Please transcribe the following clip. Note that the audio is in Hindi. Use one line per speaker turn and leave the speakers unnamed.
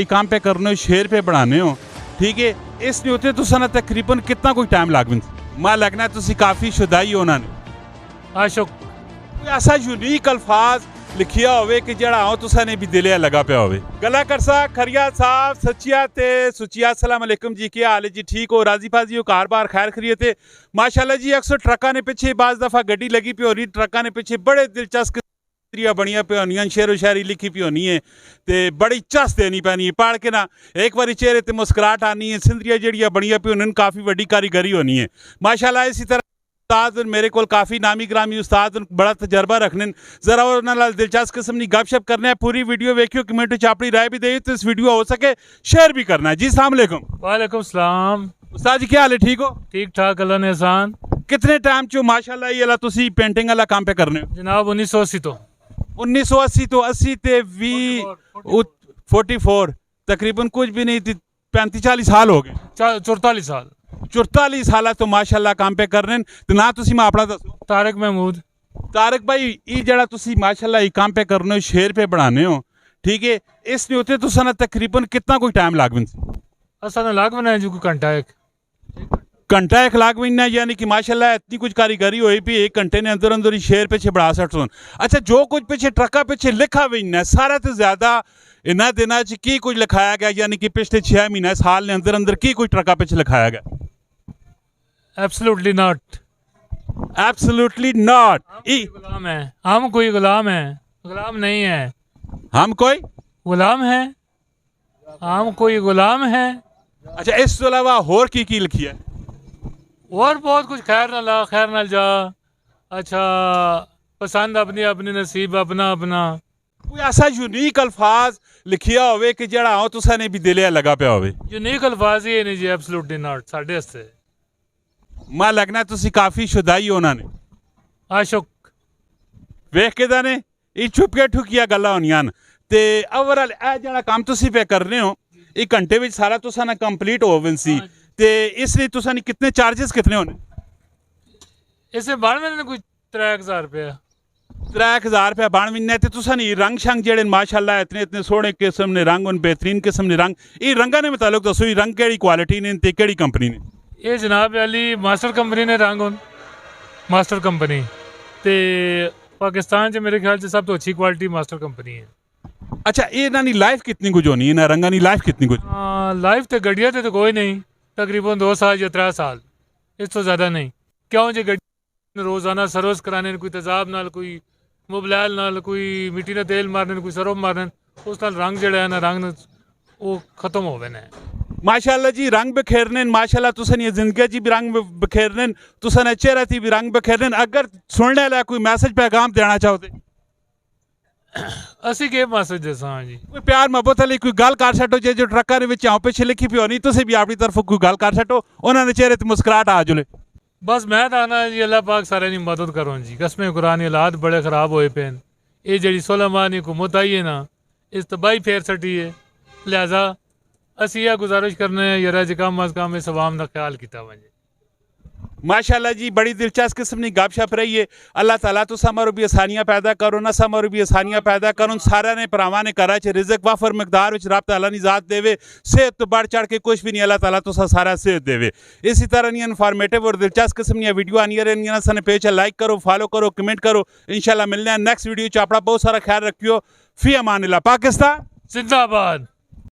काम पे करने हो शेर पे बढ़ाने हो ठीक है इस नहीं होते तुसा ना तकरीबन कितना कोई टाइम लाग मैं लगना तुसी काफ़ी शुदाई हो उन्होंने
आशुक
कोई ऐसा यूनीक अल्फाज लिखिया होवे कि जड़ा हो तुसा ने भी दिले लगा पे होवे गला करसा खरिया साहब सच्चिया ते सुचिया अस्सलाम वालेकुम जी क्या हाल है जी ठीक हो राजी फाजी हो कार बार खैर खरीत है माशाल्लाह जी अक्सर ट्रका ने पीछे बाज दफ़ा गड्डी लगी पी हो रही ट्रका ने पीछे बड़े दिलचस्प बनिया पे होनी शेरो शायरी लिखी पी होनी है ते बड़ी चस देनी पैनी है पढ़ के ना एक बार चेहरे ते मुस्कुराहट आनी है सिंदरियां जड़ियां बनिया पे उन्होंने काफ़ी बड़ी कारीगरी होनी है माशाल्लाह इसी तरह उस्ताद मेरे को काफ़ी नामी ग्रामी उस्ताद बड़ा तजर्बा रखने जरा और दिलचस्प किस्म की गपशप करना है पूरी वीडियो वेखियो कमेंट अपनी राय भी दे तो इस वीडियो हो सके शेयर भी करना है जी अस्सलाम वालेकुम
वालेकुम सलाम
उस्ताद जी क्या हाल है ठीक हो
ठीक ठाक अल्लाह ने एहसान
कितने टाइम चो माशाल्लाह ये अल्लाह तुसी पेंटिंग वाला काम पे करने हो
जनाब 1980 तो
1980 तो 80 ते 44 तकरीबन कुछ भी नहीं थी 35-40 साल हो गए
44 साल
44 साल तो माशाल्लाह काम पे कर रहे हैं तो ना तुसी मैं अपना दसो
तारक महमूद
तारक भाई ये जड़ा तुसी माशाल्लाह ये काम पे करने हो शेर पे बढ़ाने हो ठीक है इस नहीं होते तुसा ना तकरीबन कितना कोई टाइम लाग
असा लाग बनाया जी कोई
घंटा 1 लाख महीना यानी कि माशाल्लाह इतनी कुछ कारीगरी हुई भी 1 घंटे ने अंदर अंदर ही शेर पीछे बढ़ा सकते अच्छा जो कुछ पीछे ट्रका पीछे लिखा भी ना सारा तो ज्यादा इन्होंने दिनों की कुछ लिखाया गया यानी कि पिछले 6 महीने साल ने अंदर अंदर की कुछ ट्रका पीछे लिखाया गया
एब्सोल्युटली नॉट
एब्सोल्युटली नॉट
गुलाम है हम कोई गुलाम है गुलाम नहीं है
हम कोई
गुलाम है हम कोई गुलाम है
अच्छा इस तो अलावा होर की लिखी है
और बहुत कुछ खैर न जा अच्छा पसंद अपनी अपनी नसीब अपना अपना
कोई ऐसा यूनीक अल्फाज लिखिया होवे कि जड़ा हो तुसा ने भी दिले लगा पे होवे
यूनीक अल्फाज ही नहीं जी एब्सोल्युटली नॉट साडे हस्ते
मैं लगना तुसी काफ़ी शुदाई हो उन्होंने
आशुक
वेख के दाने ये छुपके ठुकिया गल्लां होनियां ते ओवरऑल ए जड़ा काम तुसी पे कर रहे हो 1 घंटे में सारा तुसा ना कंप्लीट होवन सी ते इसलिए तुसा ने कितने चार्जेस कितने होने
इसे बाण में कोई 3000 रुपया
3000 रुपया बाण महीने ते तुसा ने रंग शंग जेड़े माशाल्लाह इतने इतने सोहने किस्म ने रंग उन बेहतरीन किस्म ने रंग ये रंगा ने मुतालिक दसो ये रंग केड़ी क्वालिटी ने ते केड़ी कंपनी ने
ये जनाब अली मास्टर कंपनी ने रंग उन मास्टर कंपनी ते पाकिस्तान च मेरे ख्याल से सब तो अच्छी क्वालिटी मास्टर कंपनी है
अच्छा ये ना लाइफ कितनी कुछ होनी है ना रंगा नी लाइफ कितनी कुछ
लाइफ तो गड्डिया तो कोई नहीं तकरीबन 2 साल या 3 साल इस तो ज़्यादा नहीं क्यों जो गड्डी रोज़ाना सर्विस कराने कोई तेजाब नाल कोई मोबाइल नाल कोई मिट्टी का तेल मारने कोई सरफ मारने उस नाल रंग जड़ा है ना रंग वो खत्म हो गए
माशाल्लाह जी रंग बिखेरने माशाल्लाह तुसन ये जिंदगी जी भी रंग बिखेरने तुसन चेहरा थी भी रंग बिखेरने अगर सुनने वाला कोई मैसेज पैगाम देना चाहते
असी के मैसेज दसा जी
कोई प्यार मोहब्बत वाली कोई गल कर छो जो ट्रका आओ पिछे लिखी पी होनी तुम भी अपनी तरफ कोई गल कर छो उन्होंने चेहरे ते मुस्कुराहट आ जुले
बस मैं तो आना जी अल्लाह पाक सारे की मदद करो जी कसमें कुरान हालात बड़े खराब होए पे ये जी सुलेमान हुकूमत आई है ना इस तबाही फेर सटी है लिहाजा असी यह गुजारिश करने यार कम अज कम इस अवाम का ख्याल किया वजे
माशाल्लाह जी बड़ी दिलचस्प किस्म की गपशप रही है अल्लाह ताला तो समारो भी आसानियाँ पैदा करो ना समारो भी आसानियाँ पैदा करो सारा ने भरावान ने करा च रिजक वाफर मकदार विच रब ताला नी ज़ात देवे सेहत तो बढ़ चढ़ के कुछ भी नहीं अल्लाह ताला तो सारा सेहत देवे इसी तरह नी इन्फॉर्मेटिव और दिलचस्प किस्म की वीडियो आनी रहनियां सन पेज लाइक करो फॉलो करो कमेंट करो इंशाल्लाह मिलने नेक्स्ट वीडियो च अपना बहुत सारा ख्याल रखियो फी अमान अल्लाह पाकिस्तान
जिंदाबाद।